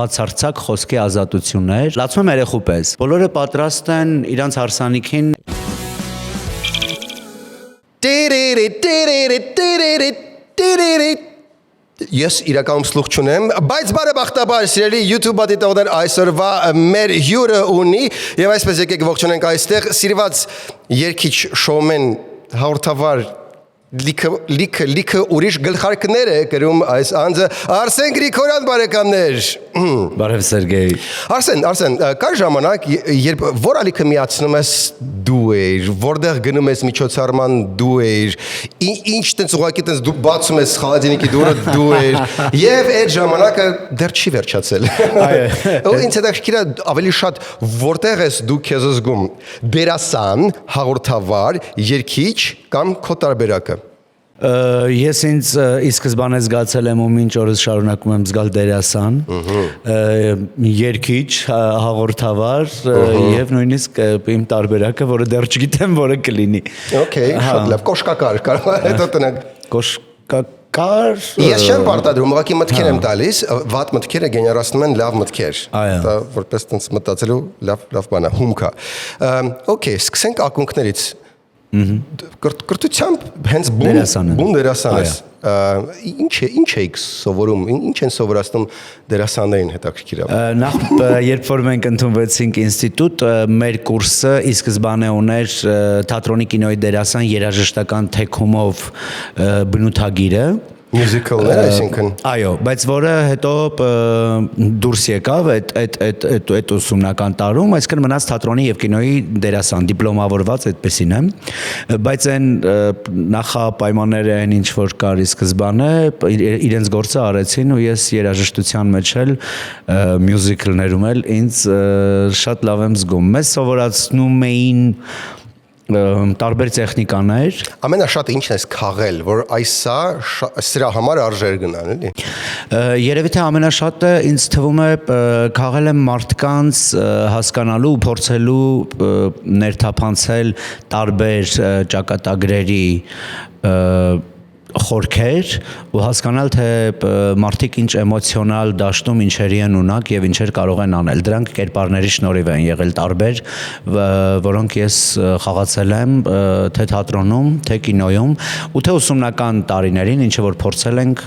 բացարձակ խոսքի ազատություններ, լացում եմ երեխու պես։ Բոլորը պատրաստ են իրանց հարսանիքին Ես իրականում սլուխ չունեմ, բայց բարեբախտաբար սիրելի YouTube դիտողներ այսօրվա մեր հյուրը ունի եւ այսպես եկեք ողջունենք այստեղ սիրված երգիչ շոումեն հաղորդավար լիքը ուրիշ գլխարկներ է գրում այս անձը Արսեն Գրիգորյան բարեկամներ Բարև Սերգեյ Արսեն կար ժամանակ երբ որ ալիքը միացնում ես դու ես որտեղ գնում ես միջոցառման դու ես ինչ տենց ուղակի տենց դու բացում ես խալադինիկի դուրը դու ես եւ այդ ժամանակը դեռ չի վերջացել ու ինձ հետաքրքիր է ավելի շատ որտեղ ես դու քեզ զգում դերասան հաղորդավար երգիչ կամ քո տարբերակը Ես ինձ ի սկզբանե զգացել եմ ու մինչ օրս շարունակում եմ զգալ դերասան, երգիչ, հաղորդավար եւ նույնիսկ իմ տարբերակը, որը դեռ չգիտեմ, որը կլինի։ Okay, շատ լավ, կոշկակար, կարող է հետո տնենք։ Կոշկակար։ Ես չեմ պարտադրում, ուղղակի մտքեր եմ տալիս, վատ մտքերը գեներացնում են լավ մտքեր։ Դա որպես տենց մտածելու լավ բան է, հումք է։ Okay, սկսենք ակունքներից։ Կրթությամբ հենց բուն դերասան ես ինչ եք սովորում ինչ են սովորացնում դերասաններին հետաքրքիր է նախ երբ որ մենք ընդունվեցինք ինստիտուտ մեր կուրսը ի սկզբանե ուներ թատրոնի կինոյի դերասան երաժշտական թեքումով բնութագիրը Musical-ներ, այսինքն։ Այո, բայց որը հետո դուրս եկավ այդ ուսումնական տարում, այսինքն մնաց թատրոնի եւ կինոյի դերասան, դիպլոմավորված այդպեսին եմ, բայց այն նախապայմանները այն ինչ որ կար ի սկզբանե, իրենց գործը արեցին ու ես երաժշտության մեջ էլ մյուզիկլներում էլ ինձ շատ լավ եմ զգում։ Մեզ սովորացնում էին տարբեր տեխնիկաներ ամենաշատ ինչն ես քաղել որ այսա սրա համար արժեր գնան էլի երևի թե ամենաշատը ինձ թվում է քաղել եմ մարդկանց հասկանալու ու փորձելու ներթափանցել տարբեր ճակատագրերի խորքեր ու հասկանալ թե մարդիկ ինչ էմոցիոնալ դաշտում ինչերի են ունակ եւ ինչեր կարող են անել դրանք կերպարների շնորհիվ են եղել տարբեր որոնք ես խաղացել եմ թե թատրոնում թե կինոյում ու թե ուսումնական տարիներին ինչը որ փորձել ենք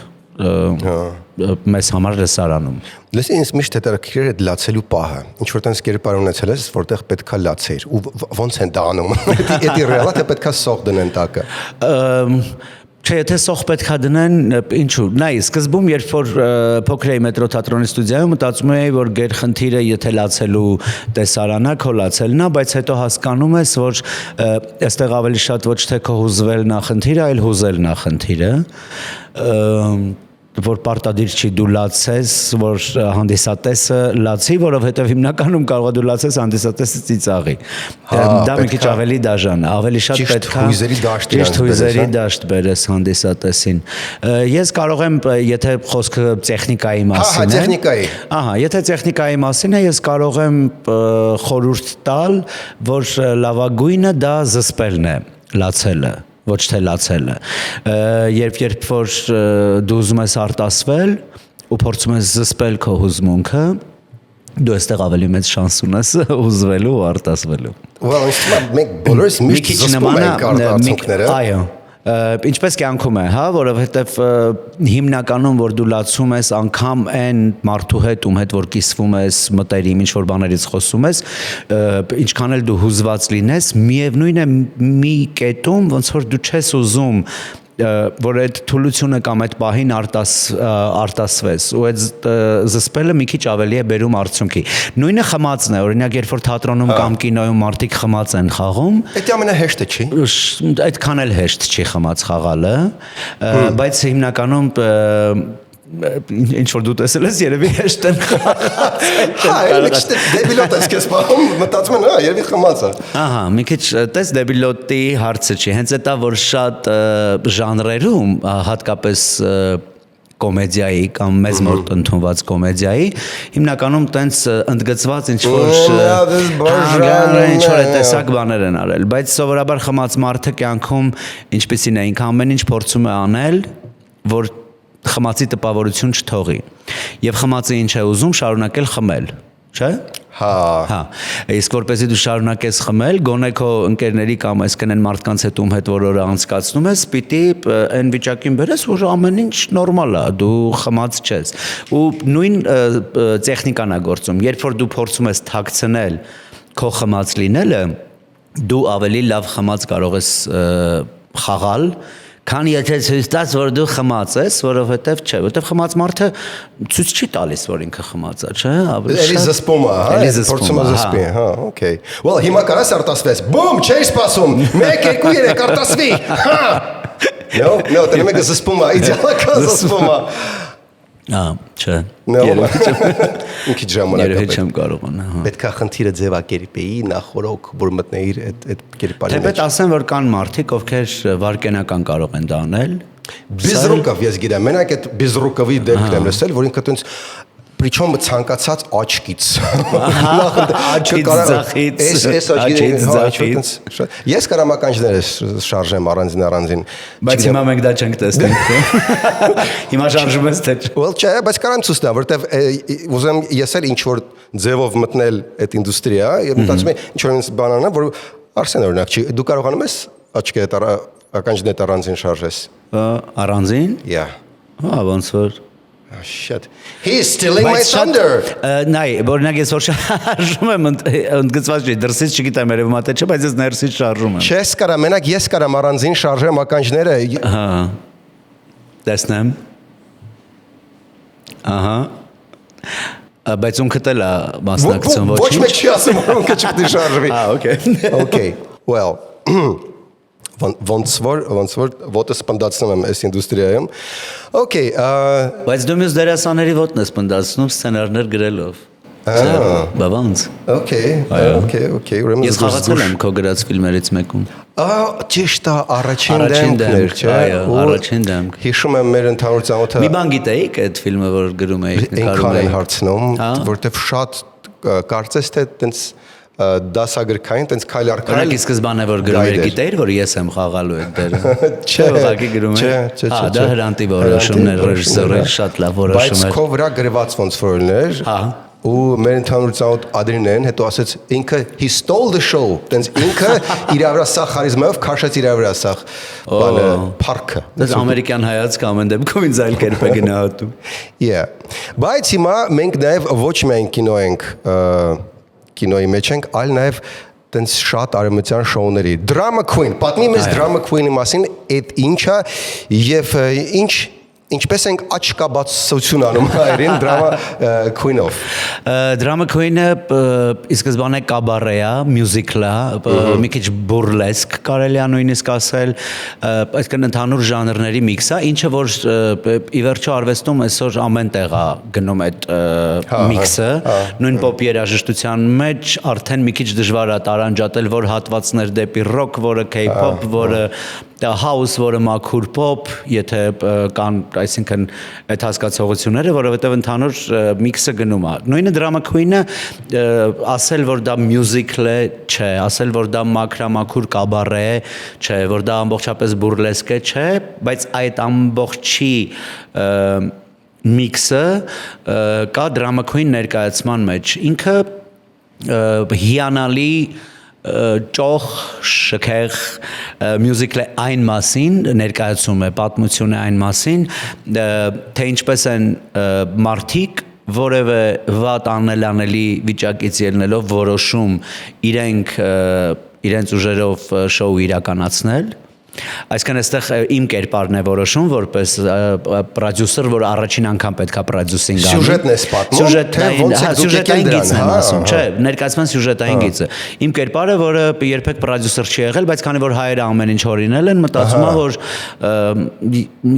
մեզ համար լսարանում Լսի ինձ միշտ հետաքրքիր է լացելու պահը ինչ որ տենց կերպար ունեցել ես որտեղ պետքա լացեր ու ոնց են դա անում էդի ռեալա թե պետքա սող դնեն տակը Չէ, եթե սող պետքա դնեն, ինչու, նայ, սկզբում, երբ որ փոքր էի մետրո թատրոնի ստուդիայում, մտածում էի, որ գերխնդիրը եթե լացելու տեսարանա, քո լացելն է, բայց հետո հասկանում ես, որ այստեղ ավելի շատ ոչ թե քո հուզվելն է խնդիրը, այլ հուզելն է խնդիրը, որ պարտադիր չի դու լացես, որ հանդիսատեսը լացի, որովհետև հիմնականում կարող է դու լացես հանդիսատեսը ծիծաղի։ Դա մի քիչ ավելի դաժան, ավելի շատ պետք է ճիշտ հույզերի դաշտ բերես հանդիսատեսին։ Ես կարող եմ, եթե խոսքը տեխնիկայի մասին է, ահա, եթե տեխնիկայի մասին է, ես կարող եմ խորհուրդ տալ, որ լավագույնը դա զսպելն է, լացելը։ Ոչ թե լացելը երբ որ դու ուզում ես արտասվել ու փորձում ես զսպել քո հուզմունքը դու այստեղ ավելի մեծ շանս ունես հուզվելու ու արտասվելու մենք բոլորս միշտ զսպում ենք արտացունքները այո Ինչպես կյանքում է, հա, որովհետև հիմնականում որ դու լացում ես անգամ այն մարդու հետ ում հետ որ կիսվում ես մտերիմ ինչ որ բաներից խոսում ես ինչքան էլ դու հուզված լինես միևնույն է մի կետում ոնց որ դու չես ուզում որ այդ թուլությունը կամ այդ պահին արտասվես ու այդ զսպելը մի քիչ ավելի է բերում արդյունքի նույնը խմածն է օրինակ երբ որ թատրոնում կամ կինոյում մարդիկ խմած են խաղում դա ամենահեշտը չի այդքան էլ հեշտ չի խմած խաղալը բայց հիմնականում ինչ որ դու տեսել ես երևի հեշտ են դեբիլոտ ես քեզ պահում մտածում են երևի խմած է ահա մի քիչ տես դեբիլոտի հարցը չի հենց դա որ շատ ժանրերում հատկապես կոմեդիայի կամ մեզ մոտ ընդունված կոմեդիայի հիմնականում տենց ընդգծված ինչ որ տեսակ բաներ են արել բայց սովորաբար խմած մարդը կյանքում ինչպեսին է ինքը ամեն ինչ փորձում է անել որ խմածի տպավորություն չթողի։ Եվ խմածը ինչ է ուզում շարունակել խմել, չէ՞։ Հա, իսկ որպեսզի դու շարունակես խմել, գոնե քո ընկերների կամ այս կնեն մարդկանց հետ ում հետ որ օրը անցկացնում ես, պիտի այն վիճակին բերես, որ ամեն ինչ նորմալ է, դու խմած չես։ Ու նույն տեխնիկան է գործում, երբ որ դու փորձում ես թաքցնել քո խմած լինելը, դու ավելի լավ խմած կարող ես խաղալ, քան եթե ցույց տաս, որ դու խմած ես, որովհետև չէ, որովհետև խմած մարդը ցույց չի տալիս, որ ինքը խմած է, չէ՞։ Էլի զսպում է, հա, փորձում է զսպի, հա, okay։ Well, հիմա կարաս արտասվես։ Բում, չէի սպասում։ 1 2 3 արտասվի։ Հա։ No, դե մեկը զսպում է, իդեալական զսպում է։ Չէ։ Ինքի ժամանակ։ Երևի չեմ կարողանա, հա։ Պետք է խնդիրը ձևակերպեի, նախորոք, որ մտնեիր այդ կերպարի մեջ։ Թեպետ ասեմ, որ կան մարդիկ, ովքեր վարկենական կարող են դա անել։ Բիզրուկով ես գիտեմ, մենակ այդ բիզրուկովի դեպքն եմ լսել, որ ինքը տենց Причем ցանկացած աչքից։ Աչքից ձախից։ Այս աչքից։ Ես կարամ ականջներս շարժեմ առանձին։ Բայց հիմա մենք դա չենք տեսնում։ Հիմա շարժում ես թե։ Well, չէ, բայց կարամ ցույց տամ, որտեվ ուզեմ ես էլ ինչ որ ձևով մտնել այդ ինդուստրիա, եւ մտածում եմ ինչ որ բանանա, որ Արսեն օրինակ չի, դու կարողանում ես աչքի հետ ականջներդ առանձին շարժես։ Առանձին։ Yeah. Ոնց որ Shit. He's stealing my thunder. Նայ, օրինակ ես որ շարժում եմ ընդգծված չի, դրսից չգիտեմ երևում թե չէ, բայց ես ներսից շարժում եմ։ Չես կարա, մենակ ես կարամ առանձին շարժեմ ականջները։ Հա։ Տեսնեմ։ Ահա։ Բայց ունքդ էլ է մասնակցում ոչինչ։ Ոչ մեկ չի ասում, որ ունքը չպետք է շարժվի։ Okay. Okay. Well, ոնց որ ոտը սպնդացնում եմ այս ինդուստրիայում։ Okay, բայց դու մյուս դերասանների ոտն ես սպնդացնում սցենարներ գրելով։ Բավանց։ Okay, ուրեմն ես խաղացել եմ քո գրած ֆիլմերից մեկում։ Ճիշտ է, առաջին դեմքներ, չէ։ Այո, առաջին դեմք։ Հիշում եմ մեր ընդհանուր ծանոթը։ Մի բան գիտեիք այդ ֆիլմը, որ գրում էիք, նկարում էիք։ Հարցնում, որտեվ շատ կարծես թե տենց դասագրքային, տենց քայլ առ քայլ։ Օրինակ սկզբանե որ գրում էր, գիտեիր, որ ես եմ խաղալու այդ դերը։ Չէ, ուղղակի գրում էր։ Չէ։ Դա հրանտի որոշումներ, ռեժիսորը շատ լավ որոշում էր։ Բայց քո վրա գրված ոնց որ լիներ։ Հա։ Ու մեր ընդհանուր ծանոթ Ադրինեն հետո ասեց ինքը he stole the show, տենց ինքը իր վրա սա խարիզմայով քաշեց իր վրա սա բանը парքը։ Դա ամերիկյան հայացք ամեն դեպքում ինձ այլ կերպ է գնահատում։ Yeah։ Բայց հիմա մենք նաև ոչ միայն կինոյի մեջ ենք, այլ նաև տենց շատ արևմտյան շոուների։ Drama Queen, պատմի մեզ Drama Queen-ի մասին, այդ ինչա եւ ինչպես ենք աչքաբացություն անում հայերին Drama Queen-ով։ Drama Queen-ը ի սկզբանե կաբարե է, մյուզիկլ է, մի քիչ բուրլեսկ կարելի է նույնիսկ ասել, այսինքն ընդհանուր ժանրների միքս է, ինչը որ ի վերջո արվեստում այսօր ամեն տեղ է գնում այդ միքսը, նույն պոպ երաժշտության մեջ արդեն մի քիչ դժվար է տարանջատել, որ հատվածներ դեպի ռոք, որը K-pop, որը house, որը մաքուր pop, եթե կան, այսինքն այդ հասկացողությունները, որովհետև ընդհանուր միքսը գնում է։ Նույնը Drama Queen-ը ասել, որ դա musical է, չէ, ասել, որ դա մաքրամաքուր կաբարե է, չէ, որ դա ամբողջապես բուրլեսկ է, չէ, բայց այդ ամբողջի միքսը կա Drama Queen ներկայացման մեջ։ Ինքը հիանալի ճոխ շքեղ մյուզիկլը այն մասին ներկայացում է, պատմություն է այն մասին, թե ինչպես են մարդիկ որևէ վատ անելանելի վիճակից ելնելով որոշում իրենց ուժերով շոու իրականացնել։ Այսինքն այստեղ իմ կերպարն է որոշում որպես պրոդյուսեր, որ առաջին անգամ պետքա պրոդյուսինգ անի։ Սյուժետն է պատմում, սյուժետային գիծն եմ ասում, չէ, ներկայացման սյուժետային գիծը։ Իմ կերպարը, որը երբեք պրոդյուսեր չի եղել, բայց քանի որ հայերը ամեն ինչ հորինել են, մտածում եմ, որ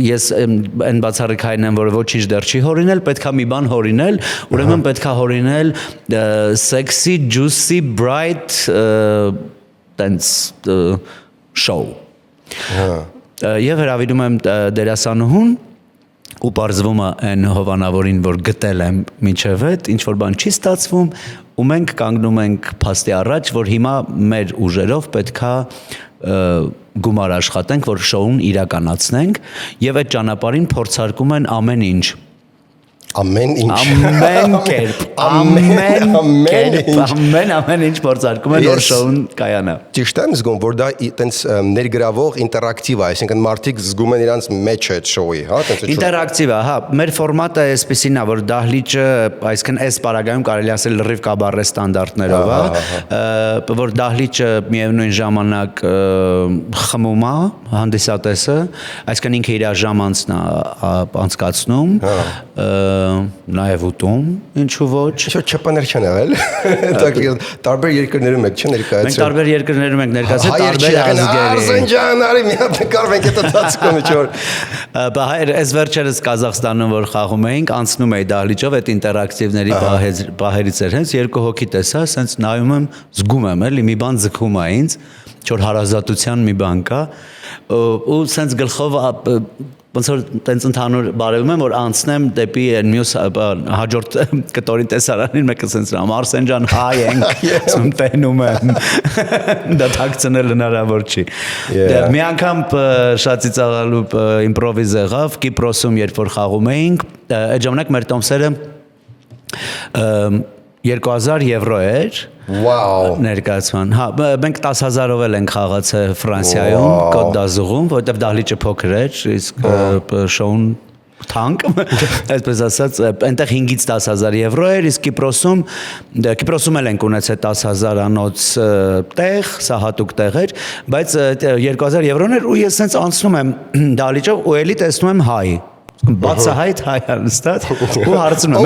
ես այն բացառիկային եմ, որը ոչինչ դեռ չի հորինել, պետքա մի բան հորինել, ուրեմն պետքա հորինել sexy, juicy, bright dance show։ Եվ հրավիրում եմ դերասանուհուն ու բարձվում է այն հովանավորին, որ գտել եմ մինչև այդ, ինչ որ բան չի ստացվում, ու մենք կանգնում ենք փաստի առաջ, որ հիմա մեր ուժերով պետքա գումար աշխատենք, որ շոուն իրականացնենք, եւ այդ ճանապարհին փորձարկում են ամեն ինչ ամեն ինչ ամեն ինչ փորձարկում են որ շոուն կայանա ճիշտ եմ զգում որ դա այտենց ներգրավող ինտերակտիվ է այսինքն մարդիկ զգում են իրանց մեջ այդ շոուի հա ինտերակտիվ է հա մեր ֆորմատը այսպեսին է որ դահլիճը այսինքն այս պարագայում կարելի ասել լրիվ կաբարե ստանդարտներով է որ դահլիճը միևնույն ժամանակ խմում է հանդիսատեսը այսինքն ինքը իր ժամանցն է անցկացնում նաև ուտում, ինչու ոչ։ Ինչ-որ չպաներ չեն եղել։ Տարբեր երկրներում եք չներկայացրել։ Մենք տարբեր երկրներում ենք ներկայացրել տարբեր ազգերի։ Արզանջանարի մի հատ նկարում ենք այդ տածկում ինչ-որ։ Բայց այս վերջերս Կազախստանում որ խաղում էինք, անցնում էի դահլիճով այդ ինտերակտիվների բահերից էր հենց երկու հոգի տեսա, ասենց նայում եմ, զգում եմ էլի մի բան ձգում է ինձ, որ հարազատության մի բան կա, ու սենց գլխով ոնց որ տենց ընդհանուր բարևում եմ որ անցնեմ դեպի մյուս հաջորդ կտորի տեսարանին մեկը սենց Արսեն ջան հայ ենք ասում տենում եմ դա թաքցնել հնարավոր չի մի անգամ շատ ծիծաղալու իմպրովիզ եղավ Կիպրոսում երբ որ խաղում էինք այդ ժամանակ մեր տոմսերը 2000 եվրո էր Wow ներկայացման հա մենք 10000-ով ենք խաղացել Ֆրանսիայում Կոտ դ'Ազուրում որտեղ դահլիճը փոքր էր իսկ շոուն թանկ այսպես ասած այնտեղ 5-ից 10000 եվրո էր իսկ Կիպրոսում էլ ենք ունեցել 10000 անոց տեղ սա հատուկ տեղ էր բայց 2000 եվրոն էր ու ես sense անցնում եմ դահլիճով ու էլի տեսնում եմ հայ բացահայտ հայ հստակ ու հարցնում եմ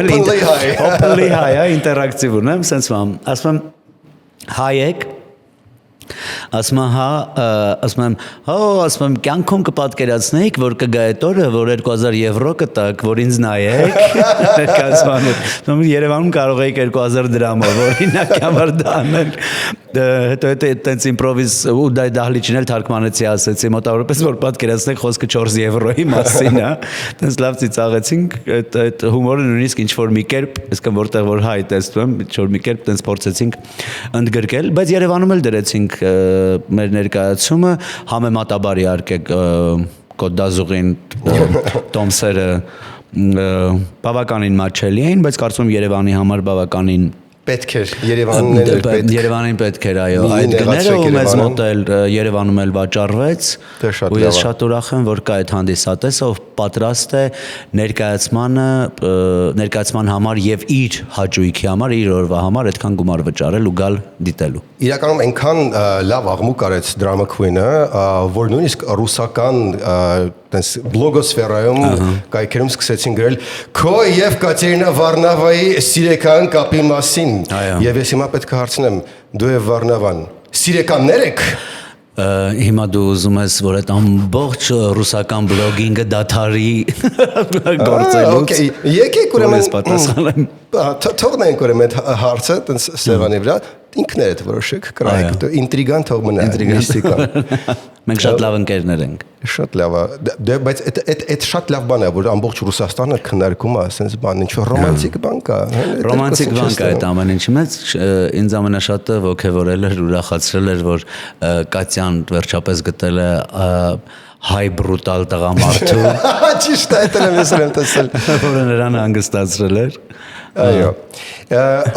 openly հայ ինտերակտիվ ունեմ sense ասում եմ հայ եք ասում եմ կյանքում կպատկերացնեիք որ կգա այդ օրը որ 2000 եվրո կտակ որ ինձ նայեք ասում Երևանում կարող եք 2000 դրամով օրինակ համար դանել հետո այտենց իմպրովիզ ու դահլիճին էլ թարգմանեցի ասեցի մոտավորապես որ պատկերացնեք խոսքը 4 եվրոյի մասին է այտենց լավ ծիծաղեցինք այդ հումորը նույնիսկ ինչ որ մի կերպ այսինքն որտեղ որ հայ տեսնում եմ ինչ որ մի կերպ այտենց փորձեցինք ընդգրկել բայց Երևանում էլ դրեցինք մեր ներկայացումը համեմատաբար իհարկե Կոտ դ'Ազուրին տոմսերը բավականին մատչելի էին բայց կարծում եմ Երևանի համար բավականին պետք էր Երևանին պետք էր այո այդ գները ու մեզ մոտ էլ Երևանում էլ վաճառվեց ու ես շատ ուրախ եմ որ կա այդ հանդիսատեսը ով պատրաստ է ներկայացման համար եւ իր հաճույքի համար իր օրվա համար այդքան գումար վճարել ու գալ դիտելու իրականում այնքան լավ աղմուկ արեց Drama Queen-ը որ նույնիսկ ռուսական տես բլոգոսֆերայում կայքերում սկսեցին գրել քո եւ Կատերինա Վարնավայի սիրեկան կապի մասին եւ ես հիմա պետք է հարցնեմ դու եւ Վարնավան սիրեկաններ եք հիմա դու ուզում ես որ այդ ամբողջ ռուսական բլոգինգը դաթարի գործելուց օքեյ եկեք ուրեմն թողնենք ուրեմն այդ հարցը տես սեղանի վրա ինքներդ որոշեք կրայք ինտրիգան թող մնա միստիկան մենք շատ լավ ընկերներ ենք շատ լավ է բայց այդ շատ լավ բան է որ ամբողջ Ռուսաստանը քննարկում է ասենց բան ինչ ռոմանտիկ բան կա ռոմանտիկ բան կա այդ ամեն ինչի մեջ ինձ ամենաշատը ոգևորել էր ուրախացրել էր որ Կատյան վերջապես գտել է հայ բրուտալ տղամարդու ճիշտ է դա եմ տեսել որը նրան հանգստացրել էր այո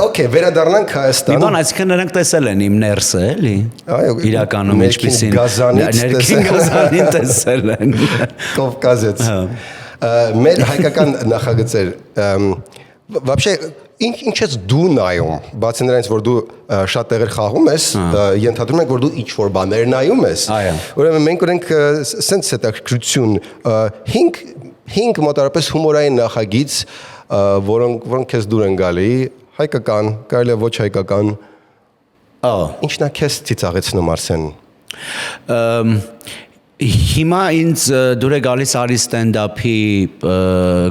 օքեյ վերադառնանք Հայաստան մի բան այսինքն նրանք տեսել են իմ ներսը էլի այո իրականում ինչպեսին ներքին գազանին տեսել են Կովկասից մեր հայկական նախագծեր вообще ինչ ես դու նայում բացի նրանից որ դու շատ տեղեր խաղում ես ենթադրում ենք որ դու ինչ որ բաներ նայում ես ուրեմն մենք ունենք sense հետաքրքրություն 5 մոտավորապես հումորային նախագիծ որոնք քեզ դուր են գալի հայկական կարելի է ոչ հայկական ինչն է քեզ ծիծաղեցնում Արսեն Հիմա ինձ դուր է գալիս արի ստենդափի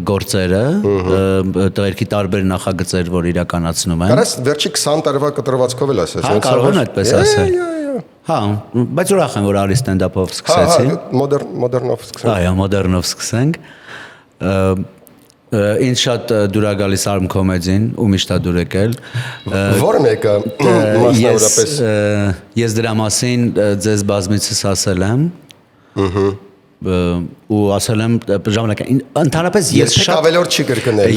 գործերը, երկի տարբեր նախագծեր, որ իրականացնում են։ Կարաս վերջի 20 տարվա կտրվածքով էլ ասես։ Հա, կարող եմ այդպես ասել։ Հա, բայց ուրախ եմ, որ արի ստենդափով սկսեցի։ Հա, մոդեռնով սկսենք։ Այո, մոդեռնով սկսենք։ Ինձ շատ դուր է գալիս Arm Comedy-ն ու միշտ է դուր եկել։ Որը մեկը մասնավորապես ես դրա մասին ձեզ բազմիցս ասել եմ։ Ու ասել եմ ժամանակ ընդհանրապես ես շատ ավելորդ չի կրկնել։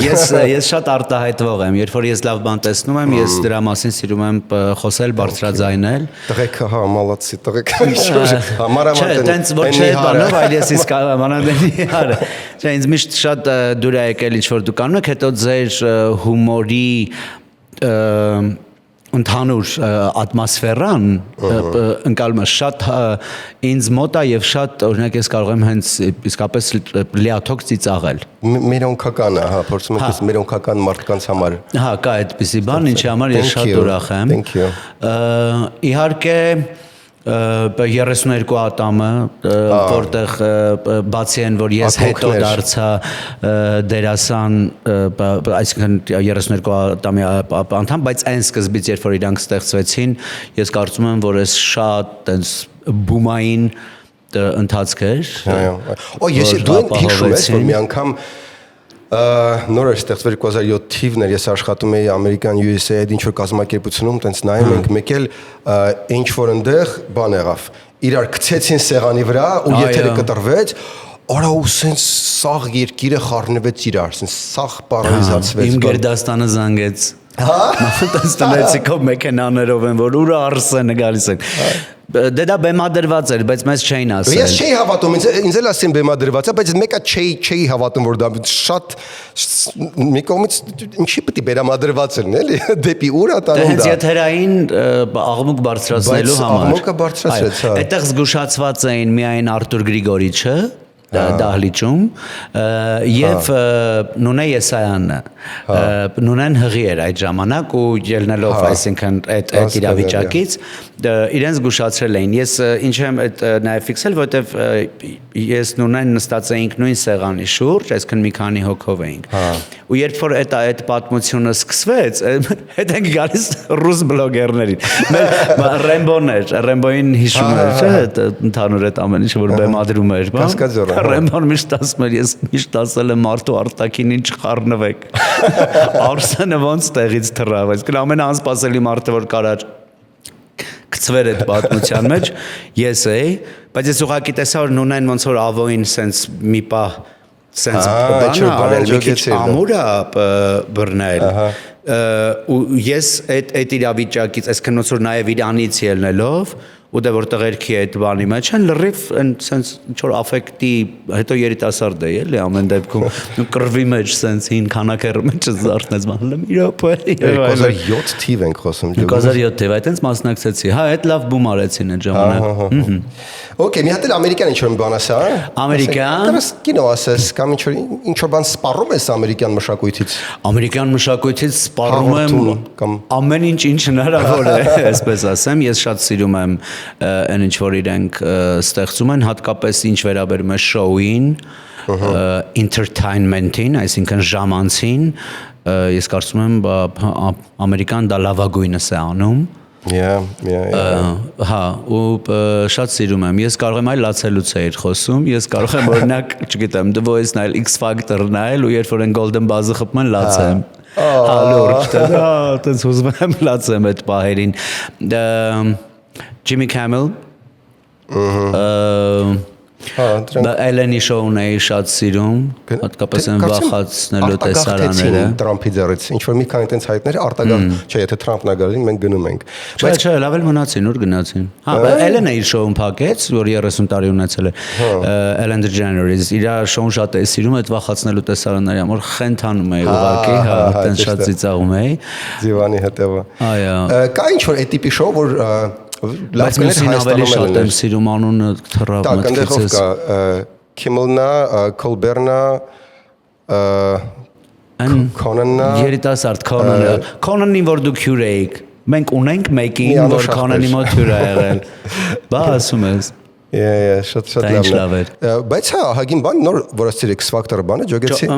Ես շատ արտահայտվող եմ, երբ որ ես լավ բան տեսնում եմ, ես դրա մասին սիրում եմ խոսել, բարձրաձայնել։ Տղեկ, հա, մալացի, տղեկ։ Համարամանտ են։ Չէ, տենց ոչ չէ բանով, այլ ես իսկ մանանդենի հարը։ Չէ, ինձ միշտ շատ դուր է եկել ինչ որ դուք անում եք, հետո ձեր հումորի ընդհանուր ատմոսֆերան ընկալում է շատ ինձ մոտ է եւ շատ օրինակ ես կարող եմ հենց իսկապես լիաթոք ծիծաղել մերոնքական է հա փորձում եմ մերոնքական մարդկանց համար հա կա այդպիսի բան ինչի համար ես շատ ուրախ եմ իհարկե 32 ատամը որտեղ բացի են որ ես հետո դարձա դերասան այսինքն 32 ատամի անդամ բայց այն սկզբից երբ որ իրանք ստեղծվեցին ես կարծում եմ որ ես շատ տենց բումային ընթացք էր ես դու հիշում ես որ մի անգամ նոր էր ստեղծվել 2007 թիվն էր ես աշխատում էի American USA այդ ինչ որ կազմակերպությունում տենց նայում ենք մեկ էլ ինչ որ այնտեղ բան եղավ իրար գցեցին սեղանի վրա ու եթերը կտրվեց արա ու սենց սաղ երկիրը խառնվեց իրար սենց սաղ պարալիզացվեց իմ Գերդաստանը զանգեց հա տենց տնեցիկով մեքենաներով են որ ուր Արսենը գալիս են Դե դա բեմադրված էր, բայց մեզ չէին ասել։ Ես չէի հավատում, ինձ էլ ասին բեմադրված է, բայց մեկը չէի հավատում, որ դա շատ մի կողմից ինչի պետք է բեմադրված էր, էլի, դեպի ուր է տանում դա։ Հենց եթերային աղմուկ բարձրացնելու համար։ Աղմուկը բարձրացրեց, հա։ Այդտեղ զգուշացված էին միայն Արտուր Գրիգորիչը դահլիճում եւ Նունե Եսայանը Նունեն հղի էր այդ ժամանակ ու ելնելով այսինքն այդ իրավիճակից իրենց զգուշացրել էին ես ինչ եմ այդ նաեւ ֆիքսել որտեվ ես Նունեն նստած էինք նույն սեղանի շուրջ այսինքն մի քանի հոգով էինք ու երբ որ այդ պատմությունը սկսվեց հետ ենք գալիս ռուս բլոգերներին մեր Ռեմբոին հիշում էր չէ ընդհանուր այդ ամեն ինչը որ բեմադրում էր բան Ռեմբոն միշտ ասում էր ես միշտ ասել եմ մարդու արտակին ինչ խառնվեք Արսենը ոնց տեղից թռավ այսինքն ամենաանսպասելի մարդը որ կարար գցվեր այդ պատմության մեջ ես էի բայց ես ուղղակի տեսա որ Նունեն ոնց որ ավոին սենց մի պահ սենց բանը քիչ ամուր է բռնել ու ես այդ իրավիճակից այսինքն ոնց որ նաև իրանից ելնելով ու դե որ տղերքի այդ բանի մեջ են լրիվ սենց ինչ որ աֆեկտի հետո երիտասարդ է էլի ամեն դեպքում ու կռվի մեջ սենց հին քանակերը մեջ զարթնեց բանը իրոք 2007 թիվ ենք խոսում 2007 թիվ այդտենց մասնակցեցի հա այդ լավ բում արեցին այդ ժամանակ Okay մի հատ էլ ամերիկյան ինչ որ բան ասա ամերիկյան կինո ասես կամ ինչ որ բան սպառում ես ամերիկյան մշակույթից ամերիկյան մշակույթից սպառում եմ ամեն ինչ հնարավոր է այսպես ասեմ ես շատ սիրում եմ այն ինչ որ իրենք ստեղծում են հատկապես ինչ վերաբերում է շոուին entertainment-ին այսինքն ժամանցին ես կարծում եմ ամերիկան դա լավագույնս է անում հա ու շատ սիրում եմ ես կարող եմ այլ լացելուց էիր խոսում ես կարող եմ օրինակ չգիտեմ The Voice նայել X Factor նայել ու երբ որ են Golden Buzz-ը խփում են լացեմ հա լուրջ դա տենց ուզում եմ լացեմ այդ պահերին Jimmy Kimmel Էլենի շոուն էի շատ սիրում հատկապես են վախացնելու տեսարանները Տրամփի ձեռից ինչ որ մի քանի տենց հայտներ արտագաղ չէ եթե Տրամփն է գալին մենք գնում ենք բայց չէ լավ էլ մնացին ուր գնացին հա Էլենը իր շոուն փակեց որ 30 տարի ունեցել է Ellen DeGeneres իր շոուն շատ է սիրում այդ վախացնելու տեսարանների համար խենթանում էի ուղղակի հա տենց շատ ծիծաղում էի Ձիվանի հետևը այո կա ինչ որ այդ տիպի շոու որ Բայց մեսին ավելի շատ եմ սիրում անունը թռավ մտքիցս Kimmelնա, Colbert-նա, Conan-նա երիտասարդ Conan-ին որ դուք հյուր էիք մենք ունենք մեկին որ Conan-ի մոտ հյուր ա եղել բա ասում ես շատ լավ է բայց հա հագին բան նոր որ ասիր X Factor-ը բանը ջոգեցի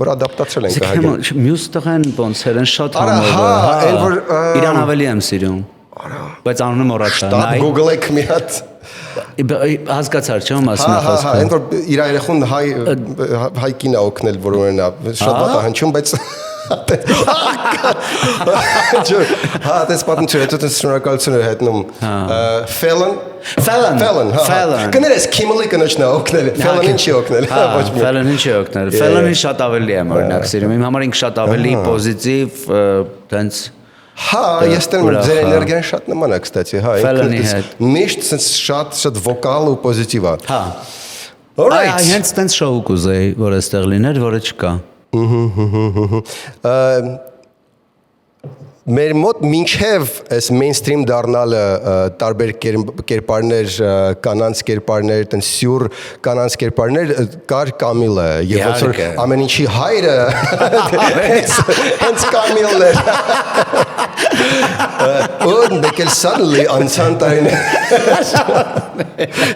որ ադապտացրել ենք հագին մյուս տղան ոնց էր են շատ համով իրան ավելի եմ սիրում Բայց անունը մոռացա։ Google-եք մի հատ։ Հասկացար, չեմ ասում խոսքը։ Հա, այնտեղ իր երախուն հայ կինա օգնել, որ ունենա շատ վատահանչում, բայց հա, դες պատմություն, հետո դες շնորհակալություն էր հետնում։ Felon, կներես Kimberly կնոջնա օգնել, Felon-ին չի օգնել, ոչ մի։ Felon-ին չի օգնել։ Felon-ին շատ ավելի եմ օրինակ սիրում։ Իմ համար ինքը շատ ավելի պոզիտիվ, տենց Հա, ես տեմ ձեր էներգիան շատ նման է, կստացի, հա, միշտ շատ վոկալ ու պոզիտիվ է։ Հա։ Այ հենց տենց շոու կուզեի, որ այստեղ լիներ, որը չկա։ Մեր մոտ մինչև այս mainstream դառնալը տարբեր կերպարներ, կանանց կերպարներ, տենց սյուր կանանց կերպարներ կար Կամիլը, եւ ոնց որ ամեն ինչի հայրը հենց Կամիլն էր։ Ու դեկել suddenly անցան տարիներ։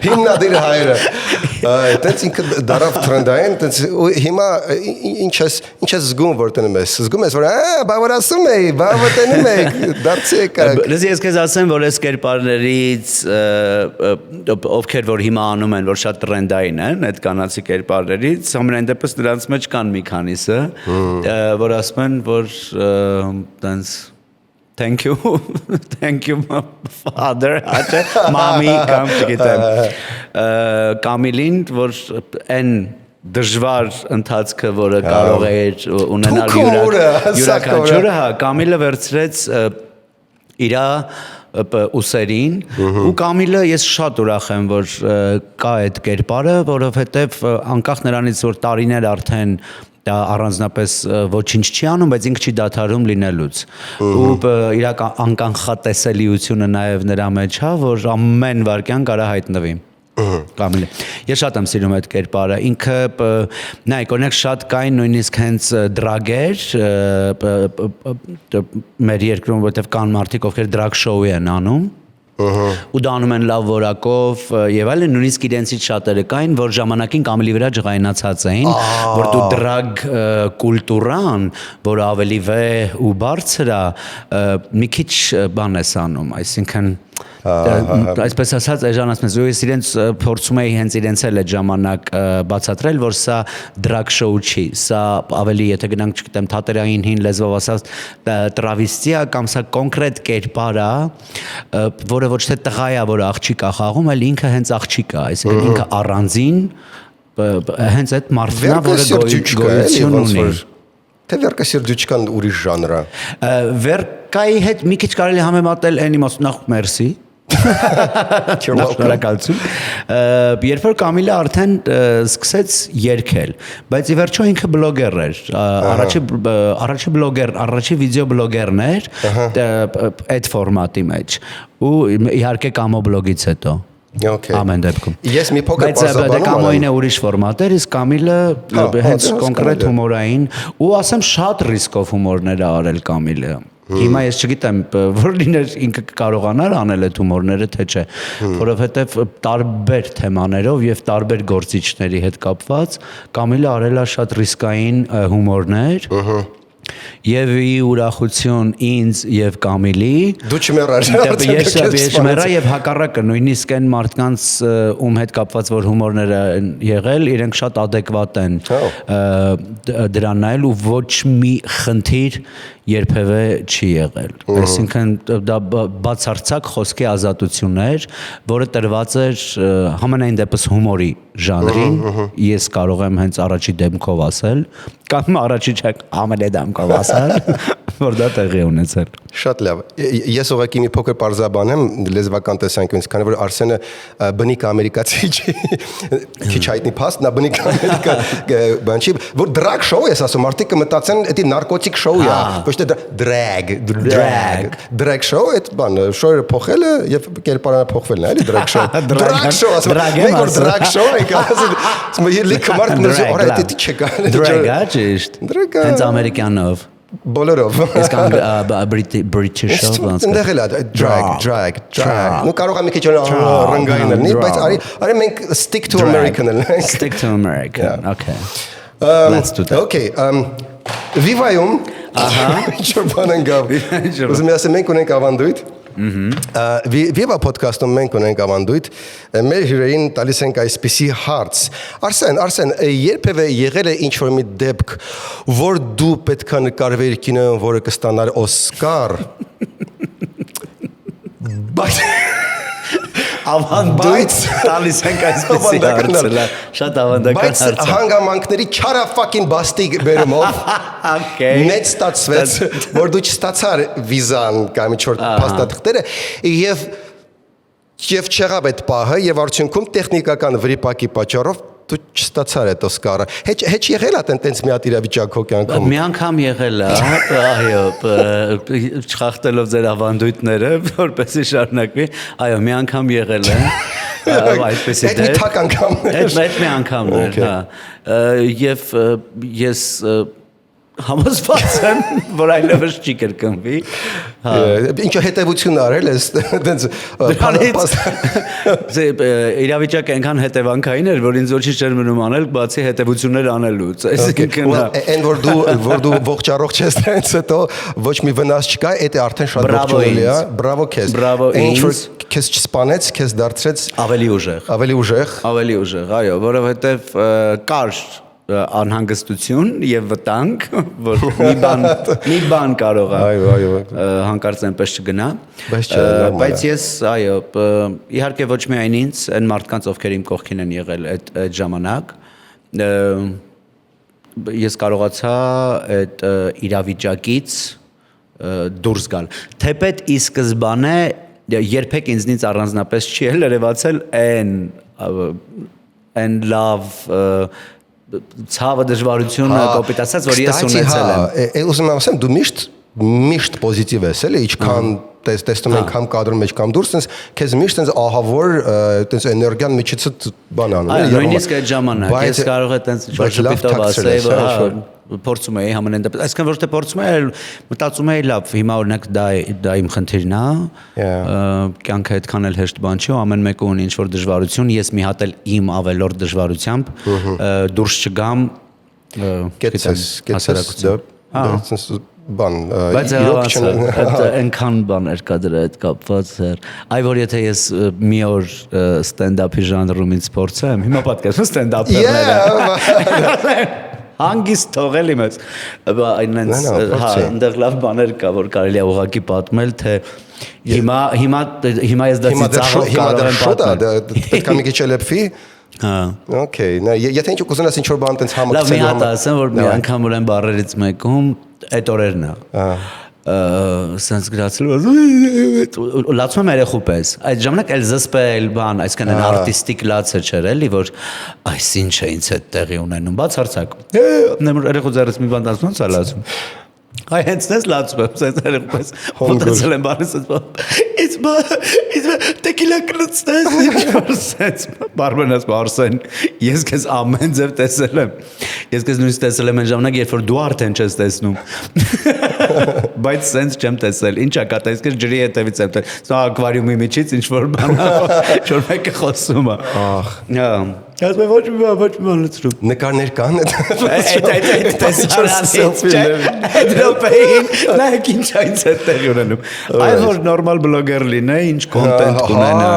Հիմնադիր հայրը։ Տենց ինքը դարավ տրենդային, տենց հիմա ինչ ես զգում որ տնում ես։ Զգում ես որ բավար ասում էի, բավար տնում եք, դարձեք։ Լսի ես քեզ ասեմ որ այս կերպարներից ովքեր որ հիմա անում են որ շատ տրենդային են այդ կանացի կերպարներից, ամենայն դեպս նրանց մեջ կան մի քանիսը, որ ասում են որ տենց Thank you, father, mommy, կամ չգիտեմ, Կամիլին, որ այն դժվար ընթացքը, որը կարող էր ունենալ յուրաքանչյուրը, հա, Կամիլը վերցրեց իրա ուսերին ու Կամիլը ես շատ ուրախ եմ որ կա այդ կերպարը, որովհետև անկախ նրանից որ տարիներ արդեն դա առանձնապես ոչինչ չի անում, բայց ինքը չի դադարում լինելուց։ Ու իրական անկանխատեսելիությունը նաև նրա մեջ հա, որ ամեն վարքյան կարա հայտնվի։ Կամիլը։ Ես շատ եմ սիրում այդ կերպարը։ Ինքը նայեք, օրինակ շատ կային նույնիսկ հենց դրագեր մեր երկրում, որտեղ կան մարդիկ, ովքեր դրագ շոու են անում։ Ու դա անում են լավ որակով եւ այլն նույնիսկ իրենցից շատերը կային որ ժամանակին Կամիլի վրա ջղայնացած էին որ դու դրագ կուլտուրան որ ավելի վեհ ու բարձր է մի քիչ բան ես անում այսինքն այսպես ասած այժմ ասում ես ես իրենց փորձում էի հենց իրենց էլ այդ ժամանակ բացատրել որ սա դրագ շոու չի սա ավելի եթե գնանք չգիտեմ թատերային հին լեզվով ասած տրավիստի է կամ սա կոնկրետ կերպար է որը ոչ թե տղա է որ աղջիկ է խաղում այլ ինքը հենց աղջիկ է այսինքն ինքը առանձին հենց այդ մարդն է որը գոյություն ունի Թե վերկասերդուչկան ուրիշ ժանր է վերկայի հետ մի քիչ կարելի համեմատել այն իմաստով նախ մերսի Շնորհակալություն երբ որ Կամիլը արդեն սկսեց երգել բայց ի վերջո ինքը բլոգեր էր առաջի վիդեո բլոգերն էր այդ ֆորմատի մեջ ու իհարկե Կամո բլոգից հետո Ամեն դեպքում Ես մի փոքր բացաբանում Բայց Կամոյին է ուրիշ ֆորմատ էր իսկ Կամիլը հենց կոնկրետ հումորային ու ասեմ շատ ռիսկով հումորներ արել Կամիլը Հիմա ես չգիտեմ որ լիներ ինքը կարողանար անել այդ հումորները թե չէ որովհետև տարբեր թեմաներով եւ տարբեր գործիչների հետ կապված Կամիլը արել է շատ ռիսկային հումորներ Եվ ի ուրախություն ինձ եւ Կամիլի Դու չմեռար Ես չմեռա եւ հակառակը նույնիսկ այն մարդկանց ում հետ կապված որ հումորները են եղել իրենք շատ adekvat են դրան նայել ու ոչ մի խնդիր երբևէ չի եղել այսինքն դա բացարձակ խոսքի ազատություն էր որը տրված էր համենայն դեպս հումորի ժանրին ես կարող եմ հենց առաջի դեմքով ասել կամ առաջի չեք ամենե դեմքով ասել որ դա տեղի ունեցել Շատ լավ ես ուղղակի մի փոքր բարձաբան եմ լեզվական տեսանկյունից քանի որ Արսենը բնիկ ամերիկացի չի քիչ հայտնի փաստ նա բնիկ ամերիկա բան չի որ դրագ շոու ես ասում մարդիկ կմտածեն դա նարկոտիկ շոու է ոչ թե դրագ շոու այդ բան շոուը փոխելը եւ կերպարանը փոխվելն է էլի դրագ շոու ասում մենք որ դրագ շոու ենք ասում լիքը մարդ նույնիսկ օր այդ չկա դրագա ճիշտ հենց ամերիկյանով Բոլորով Իսկ British-ով Ընդեղ էլ է drag Նու կարող է մի քիչ ռնգային լինի բայց արի մենք stick to American Stick to American Okay Let's do that Okay Viva-ում Ինչ որ բան են գավ Ուզում եմ ասեմ մենք ունենք ավանդույթ Viva podcast-ում մենք ունենք ավանդույթ, մեր հյուրերին տալիս ենք այսպիսի հարց։ Արսեն, երբևէ եղել է ինչ-որ մի դեպք, որ դու պետքա նկարվեիր կինոյում, որը կստանար Օսկար։ Ավանդույթ տալիս ենք այսպիսի հարցը, շատ ավանդական հարց է։ Բայց հանգամանքների չարա fucking բաստիկ բերումով մեծ ստացվեց, որ դու չստացար վիզան կամ ինչ-որ փաստաթղթերը եւ չեղավ այդ պահը եւ արդյունքում տեխնիկական վրիպակի պատճառով դու չստացար այդ Օսկարը։ Հեչ եղել է տենց մի հատ իրավիճակ քո կյանքում։ Մի անգամ եղել է, այո, չխախտելով ձեր ավանդույթները, որպեսզի շարունակվի, այո, մի անգամ եղել է, այդպեսի դեպք։ Այդ մի թակ անգամն էր։ Այդ մի անգամն էր, հա։ Եվ ես համոզված եմ, որ այլևս չի կրկնվի։ Ինչ հետևություն արել ես, տենց իրավիճակը այնքան հետևանքային էր, որ ինձ ոչինչ չէր մնում անել, բացի հետևություններ անելուց։ Այսինքն այն որ դու ողջ առողջ ես դրանից հետո ոչ մի վնաս չկա, դա արդեն շատ ողջունելի է։ Բրավո քեզ։ Ինչ որ քեզ չսպանեց, քեզ դարձրեց ավելի ուժեղ, այո, որովհետև կար անհանգստություն եւ վտանգ, որ մի բան կարող է հանկարծ այնպես չգնա, բայց ես այո, իհարկե ոչ միայն ինձ, այն մարդկանց, ովքեր իմ կողքին են եղել այդ ժամանակ, ես կարողացա այդ իրավիճակից դուրս գալ։ Թեպետ ի սկզբանե երբեք ինձնից առանձնապես չի երևացել այն լավ ցավը դժվարությունը կոպիտ ասած որ ես ունեցել եմ։ Ուզում եմ ասեմ դու միշտ պոզիտիվ ես, էլի, ինչքան տեսնում ենք կամ կադրում մեջ կամ դուրս, քեզ միշտ այնպես ահավոր, այնպես էներգիան միջից բան անում, էլի։ Նույնիսկ այդ ժամանակ ես կարող եմ այնպես շփիտով ասել, որ փորձում էի համենայն դեպս, այսինքն ոչ թե փորձում էի, այլ մտածում էի լավ, հիմա օրինակ դա իմ խնդիրն է, կյանքը այդքան էլ հեշտ բան չի, ամեն մեկը ունի ինչ-որ դժվարություն, ես մի հատ էլ իմ ավելորդ դժվարությամբ դուրս չգամ, կեցես բան, բայց այնքան բաներ կա դրա հետ կապված, այ որ եթե ես մի օր ստենդափի ժանրում ինձ փորձեմ, հիմա պատկերացնում ստենդափերները հանգիստ թողել իմ ես, այնենց այնտեղ լավ բաներ կա, որ կարելի է ուղղակի պատմել, թե հիմա ես դա ծիծաղով կարող եմ պատմել։ Պետք է մի քիչ լեփվի։ Okay, եթե ինչ կուզենաս ինչ-որ բան տենց համակցելու համար։ Լավ, մի հատ ասեմ, որ մի անգամ ուրեմն բարերից մեկում այդ օրերն է։ Սենց գրացել, լացում եմ երեխու պես։ Այդ ժամանակ էլ զսպել բան, այսինքն այն արտիստիկ լացը չէր էլի, որ այս ինչ է ինձ հետ տեղի ունենում, բացարձակ։ Երեխու ձեռից մի բան ասում, ոնց է լացում։ Այ հենց դες լացում եմ, սենց երեխու պես։ Մոտեցել եմ բարես It's tequila կլուծես, ինչ-որ սենց, բարմեն ասում, Արսեն, ես կեզ ամեն ձև տեսել եմ, ես կեզ նույնիսկ տեսել եմ են ժամանակ, երբ որ դու արդեն չես տեսնում, բայց սենց չեմ տեսել, ինչ ակա տես կեզ ջրի հետևից եմ տեսել, ակվարիումի միջից ինչ-որ բան, ինչ-որ մեկը խոսում է, ասում եմ ոչ մի բան լծրում։ Նկարներ կան այդ տեսարանից այդ ռոպեին, նայեք ինչ այնց է տեղի ունենում, այլ որ նորմալ բլոգեր լինե, ինչ կոնտենտ կունենա։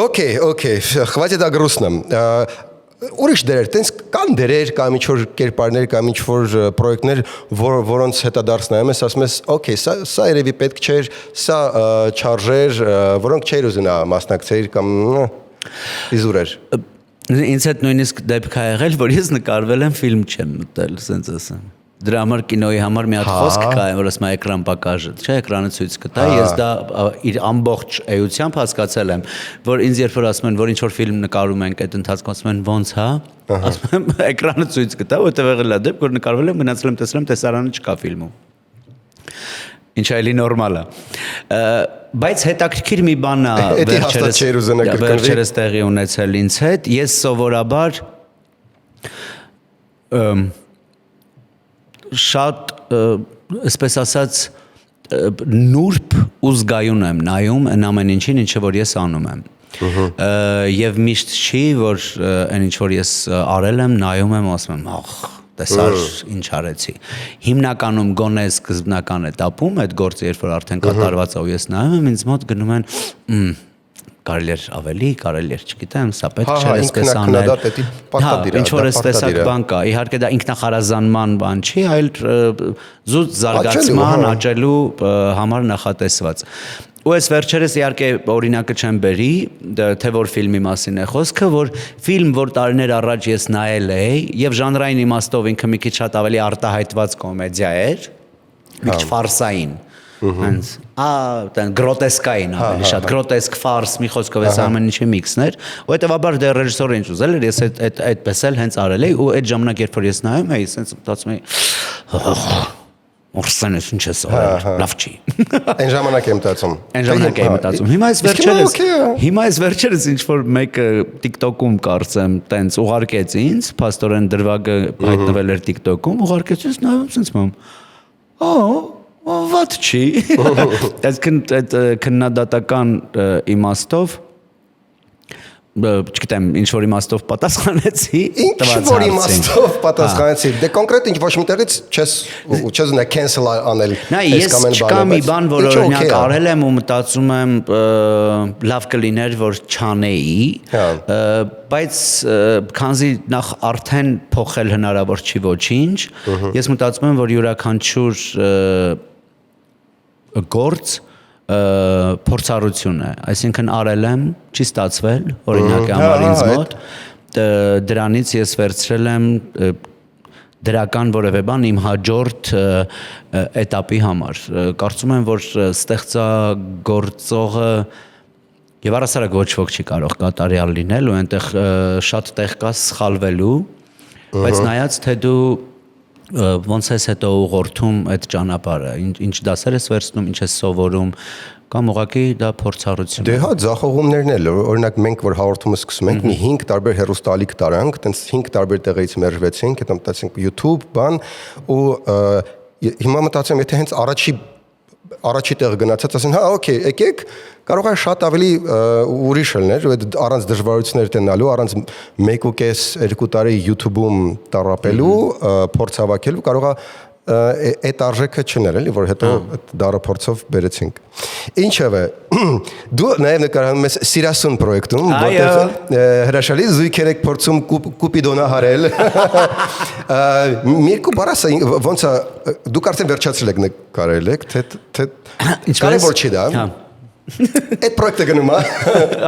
Okay, хватит о грустном. Ուրիշ դերեր, տենց կան դերեր կամ ինչ-որ կերպարներ կամ ինչ-որ պրոյեկտներ, որոնց հետադարձնայում ես, ասում ես, okay, սա երևի պետք չէր, սա չարժեր, որոնք չէր ուզենա մասնակցեիր կամ իզուր էր։ Ինձ հետ նույնիսկ դեպք է եղել, որ ես նկարվել եմ, ֆիլմ չեմ մտել, սենց ասեմ։ Դրա համար կինոյի համար մի հատ խոսք կա, որ ասում է էկրան պակաժը, չէ, էկրանը ցույց կտա, ես դա իր ամբողջ էությամբ հասկացել եմ, որ ինձ երբ որ ասում են, որ ինչ-որ ֆիլմ նկարում ենք, այդ ընթացքում ասում են ոնց հա, ասում եմ էկրանը ցույց կտա, որտեղ եղել է դեպք, որ նկարվել եմ, գնացել եմ, տեսել եմ, տեսարանը չկա ֆիլմում։ Ինչա էլի նորմալ է։ Բայց հետաքրքիր մի բան է վերջերս տեղի ունեցել ինձ հետ, ես սովորաբար շատ, այսպես ասած, նուրբ ու զգայուն եմ նայում այն ամեն ինչին, ինչը որ ես անում եմ։ Եվ միշտ չի, որ այն ինչ որ ես արել եմ, նայում եմ, ասում եմ, ախ, տեսար ինչ արեցի։ Հիմնականում գոնե սկզբնական էտապում այդ գործը երբ որ արդեն կատարված է ու ես նայում եմ ինձ մոտ գնում են կարելի էր ավելի, կարելի էր, չգիտեմ, սա պետք չէ այսպես անել։ Ինչ որ տեսակ բան կա, իհարկե դա ինքնախարազանման բան չի, այլ զուտ զարգացման, աճելու համար նախատեսված։ Ու այս վերջերս իհարկե օրինակը չեմ բերի, թե որ ֆիլմի մասին է խոսքը, որ ֆիլմ, որ տարիներ առաջ ես նայել էի, եւ ժանրային իմաստով ինքը մի քիչ շատ ավելի արտահայտված կոմեդիա էր, մի քիչ ֆարսային։ Հենց այդեն գրոտեսկային ավելի շատ գրոտեսկ ֆարս մի խոսքով էս ամեն ինչի միքսն էր ու հետեւաբար դե ռեժիսորը ինչ ուզել էր ես այդպես էլ հենց արել էի ու այդ ժամանակ երբ որ ես նայում էի սենց մտածում էի Օրսեն ես ինչ ես արել լավ չի Այն ժամանակ եմ մտածում Այն ժամանակ եմ մտածում հիմա այս վերջերս ինչ որ մեկը TikTok-ում կարծեմ տենց ուղարկեց ինձ փաստորեն դրվագը հայտնվել էր TikTok-ում ուղարկեց ինձ նայում սենց մամ What չի։ Այդ քննադատական իմաստով չգիտեմ ինչ որ իմաստով պատասխանեցի ինչ որ իմաստով պատասխանեցի դե կոնկրետ ինչ ոչ միտեղից չես նա cancel անել ես չկա մի բան որ օրինակ արել եմ ու մտածում եմ լավ կլիներ որ չանեի բայց քանզի նախ արդեն փոխել հնարավոր չի ոչինչ ես մտածում եմ որ յուրաքանչյուր գործ փորձառություն է, այսինքն արել եմ, չի ստացվել, օրինակ համար ինձ մոտ, դրանից ես վերցրել եմ դրական որևէ բան իմ հաջորդ էտապի համար։ Կարծում եմ, որ ստեղծագործողը եւ առասարակ ոչ ոք չի կարող կատարյալ լինել ու այնտեղ շատ տեղ կա սխալվելու, բայց նայած թե դու ոնց ես հետո ուղղորդում այդ ճանապարհը ինչ դասեր ես վերցնում ինչ ես սովորում կամ ուղղակի դա փորձառություն դե հա ձախողումներն էլ օրինակ մենք որ հաղորդումը սկսում ենք մի 5 տարբեր հեռուստալիք տարանք տենց 5 տարբեր տեղից մերժվեցինք հետո մտածենք YouTube բան ու հիմա մտածեմ եթե հենց առաջի տեղ գնացած ասեն հա օքեյ եկեք կարող է շատ ավելի ուրիշ լիներ այդ առանց դժվարություններ տենալու առանց 1.5-2 տարի YouTube-ում տարապելու փորձ հավաքելու կարող է այդ արժեքը չներ էլի որ հետո այդ դարը փորձով բերեցինք ինչևէ դու նաև նկարահանում ես Սիրասուն պրոյեկտում որտեղ հրաշալի զույգեր եք փորձում կուպիդոնա հարել Միրկու բարասը ոնց է դուք արդեն վերջացրել եք նկարել եք թե կարևոր չի դա այդ պրոյեկտը գնում է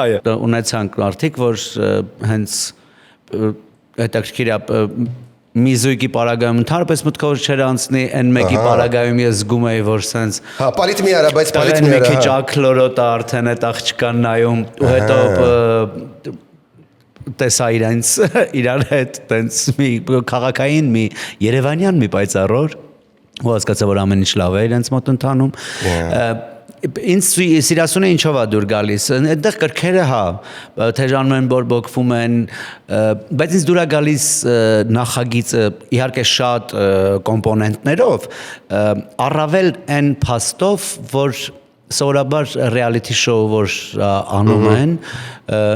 այո ունեցանք արդիկ որ հենց հետաքրքիր է մի զույգի պարագայում ընդհանրապես մտքով չէր անցնի այն մեկի պարագայում ես զգում էի որ սենց հա պալիտ մի արա բայց պալիտ մի արա մի քիչ ակլորոտ է արդեն այդ աղջկան նայում ու հետո տեսա իրար հետ տենց մի քաղաքային մի երևանյան մի պայծառոր ու հասկացա որ ամեն ինչ լավ է իրենց մոտ ընթանում ինձ Սիրասունը ինչով է դուր գալիս այդտեղ կրքերը հա թեժանում են բորբոքվում են բայց ինձ դուր է գալիս նախագիծը իհարկե շատ կոմպոնենտներով առավել այն փաստով որ սովորաբար reality show որ անում են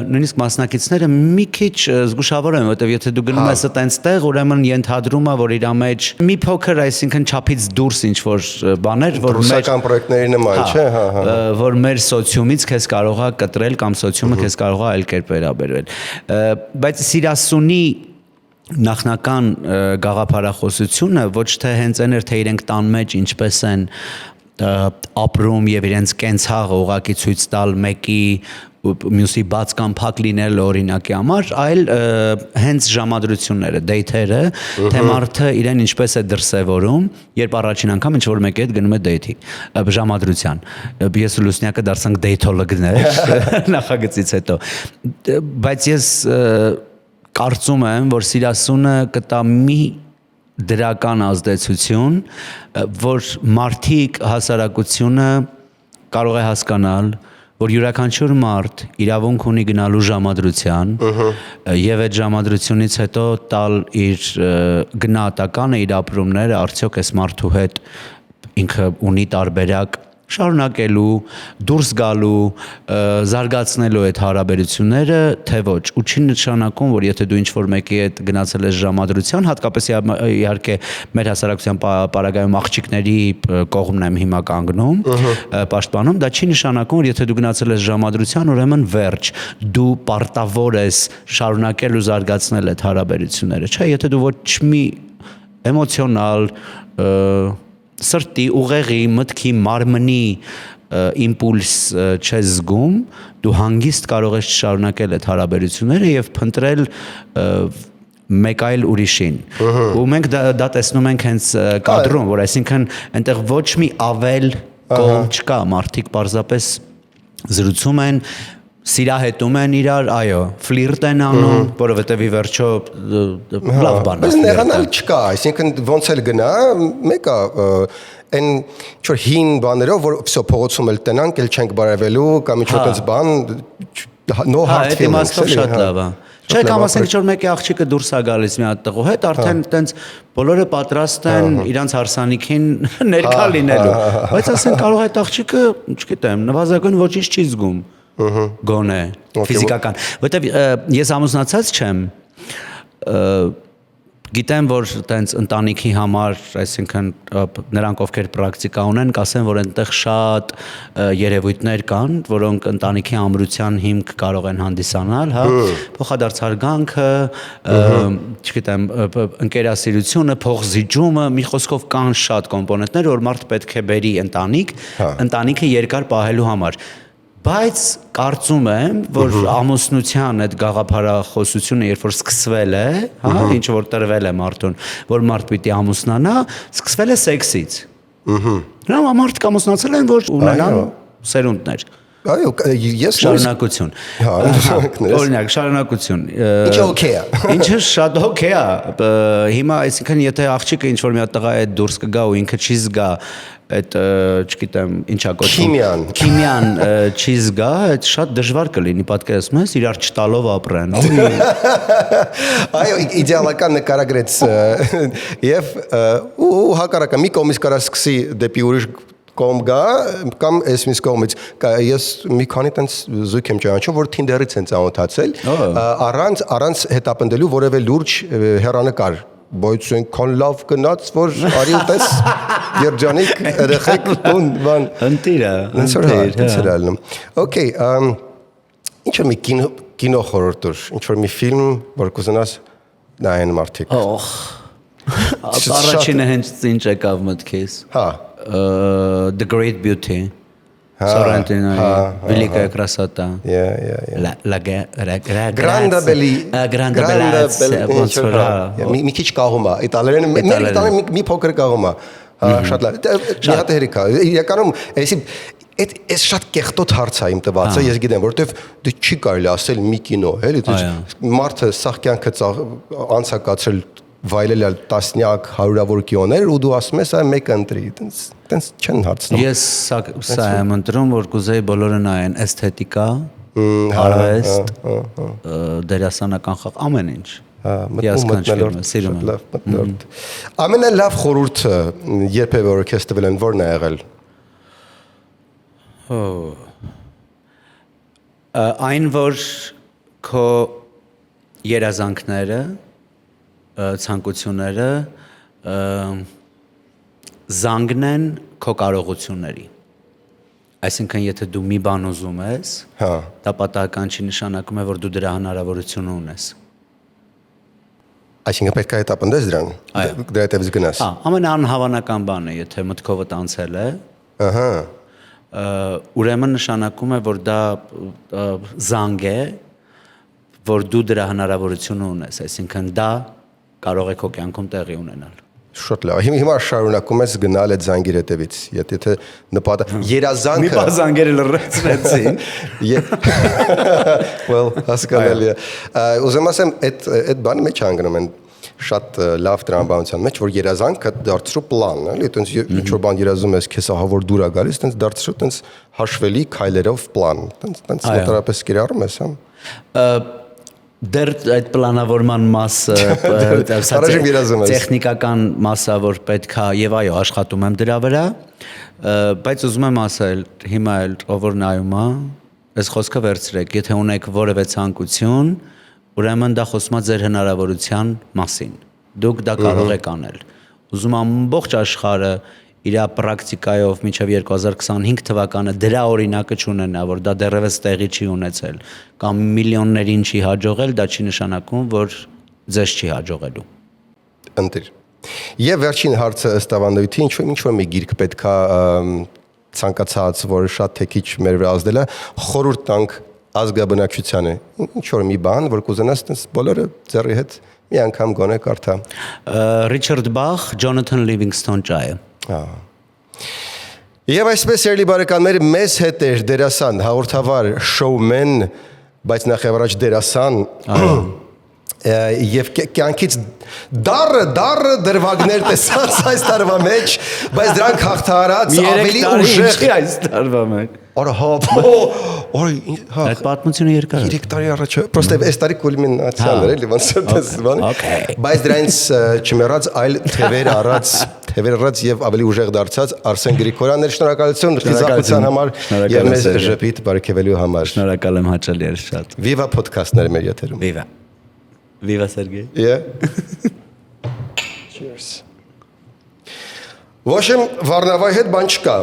նույնիսկ մասնակիցները մի քիչ զգուշավոր են որովհետև եթե դու գնում ես այդտենց տեղ ուրեմն ենթադրում է որ իր մեջ մի փոքր այսինքն չափից դուրս ինչ որ բաներ որ ռուսական պրոյեկտների նման չէ որ մեր սոցիումից քեզ կարող է կտրել կամ սոցիումը քեզ կարող է այլ կերպ վերաբերվել բայց Սիրասունի նախնական գաղափարախոսությունը ոչ թե հենց այն էր թե իրենք տան մեջ ինչպես են ապրում եւ իրենց կենցաղը ուղակի ցույց տալ մեկի մյուսի բաց կամ փակ լինել օրինակի համար, այլ հենց ժամադրությունները, դեյթերը, թե մարդը իրեն ինչպես է դրսևորում, երբ առաջին անգամ ինչ-որ մեկի հետ գնում է դեյթի, ժամադրության։ Ես ու Լուսնյակը դարձանք դեյթոլոգներ նախագծից հետո։ Բայց ես կարծում եմ, որ Սիրասունը կտա մի դրական ազդեցություն, որ մարդիկ հասարակությունը կարող է հասկանալ, որ յուրաքանչյուր մարդ իրավունք ունի գնալու ժամադրության եւ այդ ժամադրությունից հետո տալ իր գնահատականը, իր ապրումները, արդյոք այս մարդու հետ ինքը ունի տարբերակ շարունակելու, դուրս գալու, զարգացնելու այդ հարաբերությունները, թե ոչ։ Ու չի նշանակում, որ եթե դու ինչ-որ մեկի հետ գնացել ես ժամադրության, հատկապես իհարկե մեր հասարակության պարագայում աղջիկների կողմն եմ հիմա կանգնում, պաշտպանում, դա չի նշանակում, որ եթե դու գնացել ես ժամադրության, ուրեմն վերջ, դու պարտավոր ես շարունակել ու զարգացնել այդ հարաբերությունները, չէ, եթե դու ոչ մի էմոցիոնալ սրտի, ուղեղի, մտքի, մարմնի իմպուլս չես զգում, դու հանգիստ կարող ես շարունակել այդ հարաբերությունները եւ փնտրել մեկ այլ ուրիշին։ Ու մենք դա տեսնում ենք հենց կադրում, որ այսինքն այնտեղ ոչ մի ավել կողմ չկա, մարդիկ պարզապես զրուցում են, սիրահետում են իրար, այո, ֆլիրտ են անում, որովհետև ի վերջո լավ բան է։ Բայց նեղանալ չկա, այսինքն ոնց էլ գնա, մեկը այն ինչ-որ հին բաներով, որ վсё փողոցում էլ տնանք, էլ չենք բարևելու, կամ ինչ-որ տես բան, no hard feelings, շատ լավ է։ Չէ, կամ ասենք որ մեկի աղջիկը դուրս է գալիս մի հատ տղու հետ, արդեն տենց բոլորը պատրաստ են իրանց հարսանիքին ներկա լինելու։ Բայց ասենք կարող է այդ աղջիկը, չգիտեմ, նվազագույն ոչինչ չի զգում։ Գոնե ֆիզիկական, որտեվ ես ամուսնացած չեմ, գիտեմ, որ տենց ընտանիքի համար, այսինքն նրանք ովքեր պրակտիկա ունեն, կասեն, որ այնտեղ շատ երևույթներ կան, որոնք ընտանիքի ամրության հիմք կարող են հանդիսանալ, հա, փոխադարձ հարգանքը, չգիտեմ, ընկերասիրությունը, փոխզիջումը, մի խոսքով կան շատ կոմպոնենտներ, որ մարդ պետք է բերի ընտանիքը երկար պահելու համար։ Բայց կարծում եմ, որ ամուսնության այդ գաղափարախոսությունը, երբ որ սկսվել է, հա, ինչ որ տրվել է մարդուն, որ մարդ պիտի ամուսնանա, սկսվել է սեքսից։ Նրանք մարդիկ ամուսնացել են, որ ունենան սերունդներ։ Այո, ես շարունակություն։ Օրինակ, շարունակություն։ Ինչը օքեյ է։ Ինչը շատ օքեյ է։ Հիմա, այսինքն, եթե աղջիկը ինչ որ մի հատ տղա է դուրս կգա ու ինքը չի զգա այդ, չգիտեմ, ինչա կոչվում։ Քիմիան չի զգա, այդ շատ դժվար կլինի, պատկերացնում ես, իրար չտալով ապրեն։ Այո, իդեալական նկարագրեց եւ ու հակառակը մի կողմից կարա սկսի դեպի ուրիշ կողմ գա կամ այս մյուս կողմից ես մի քանի տենց զույգ եմ ճանաչում, որ Tinder-ից են ծանոթացել, առանց հետապնդելու որևէ լուրջ հեռանկար բայց այնքան լավ գնաց, որ արի ուտես երջանիկ երեխեք տուն բան ընտիրը ընտիրը օքեյ ինչ մի կինո խորհուրդ ինչ որ մի ֆիլմ որ կուզենաս նայեն մարդիկ առաջինը հենց ինչ եկավ մտքիս հա The Great Beauty Sorrentino, Великая красота. Grande bellezza. Մի քիչ կաղում է, իտալերեն մի փոքր կաղում է։ Շատ լավ։ Մի հատ հերիք է։ Իրականում այս շատ կեղտոտ հարց է իմ տվածը, ես գիտեմ, որովհետև դու չի կարելի ասել մի կինո, էլի, մարդը սաղ կյանքը անցակացրել վայելել տասնյակ հարյուրավոր կինոներ ու դու ասում ես այ մեկը ընտրի, տենց չեն հարցնում։ Ես սա եմ ընտրում, որ կուզեի բոլորը նայեն էսթետիկա, արվեստ, դերասանական խաղ, ամեն ինչ։ Ամենալավ խորհուրդը երբևէ որ քեզ տվել են ո՞րն է եղել։ Այն որ քո երազանքները ցանկությունները զանգնեն քո կարողությունների։ Այսինքն եթե դու մի բան ուզում ես, դա պատահական չի նշանակում է որ դու դրա հնարավորությունը ունես։ Այսինքն պետք է հետապնդես դրան։ Դրա հետևից գնաս։ Ամենաանհավանական բանը, եթե մտքովդ անցել է, ուրեմն նշանակում է որ դա զանգ է, որ դու դրա հնարավորությունը ունես, այսինքն դա կարող է քո կյանքում տեղի ունենալ։ Շատ լավ։ Հիմա շարունակում ես գնալ այդ զանգերի հետևից։ Եթե երազանքը մի բան զանգերը լրացրեցին։ Well, հասկանալի է։ Ուզում ասեմ, այդ բանը մեջ հանգնում են շատ լավ տրամաբանության մեջ, որ երազանքը դարձրու պլան, էլի, այտենց ինչ որ բան երազում ես, քեզ ահա որ դուր է գալիս, այտենց դարձրու այտենց հաշվելի քայլերով պլան, այտենց մոտարապես կիրառում ես, հա։ Դեռ այդ պլանավորման մասը, տեխնիկական մասը, որ պետք է, եւ այո, աշխատում եմ դրա վրա, Բայց ուզում եմ ասել, հիմա էլ ով որ նայում է, այս խոսքը վերցրեք, եթե ունեք որևէ ցանկություն, ուրեմն դա խոսում է ձեր հնարավորության մասին։ Դուք դա կարող եք անել։ Ուզում ամբողջ աշխարհը իր պրակտիկայով մինչև 2025 թվականը դրա օրինակը չունենա, որ դա դեռևս տեղի չի ունեցել, կամ միլիոններին չի հաջողել, դա չի նշանակում, որ ձեզ չի հաջողելու։ Ընտիր։ Եվ վերջին հարցը ըստ ավանդույթի, ինչու մի գիրք պետքա ցանկացած, որ շատ թե քիչ մեր վրա ազդել է, խորհուրդ տանք ազգաբնակչությանը։ Ինչ որ մի բան, որ կուզենաս տես բոլորը ձեռի հետ մի անգամ գոնե կարդա։ Ռիչարդ Բախ, Ջոնաթան Լիվինգսթոն ճայը։ Եվ այսպես երելի բարեկամներ, մեզ հետ էր դերասան, հաղորդավար, շոումեն, բայց նախ եւ առաջ դերասան եւ կյանքից դառը դրվագներ տեսած այս տարվա մեջ, բայց դրանք հաղթահարած ավելի ուժեղ այս տարվա մեջ։ Արա Այդ պատմությունը երկար է։ 3 տարի առաջ, պրոստե այս տարի կուլմինացիան էր, էլի ոնց էս բանը։ Բայց դրանից չմեռած այլ թևեր առած եւ ավելի ուժեղ դարձած Արսեն Գրիգորյանն էր, շնորհակալություն խիզախության համար եւ մեզ ժպիտ բարեկելու համար։ Շնորհակալ եմ հաճելի էր շատ։ Viva podcast-ները մեր եթերում։ Viva Sergey. Yeah. Cheers. Ոչմ վառնավայ հետ բան չկա։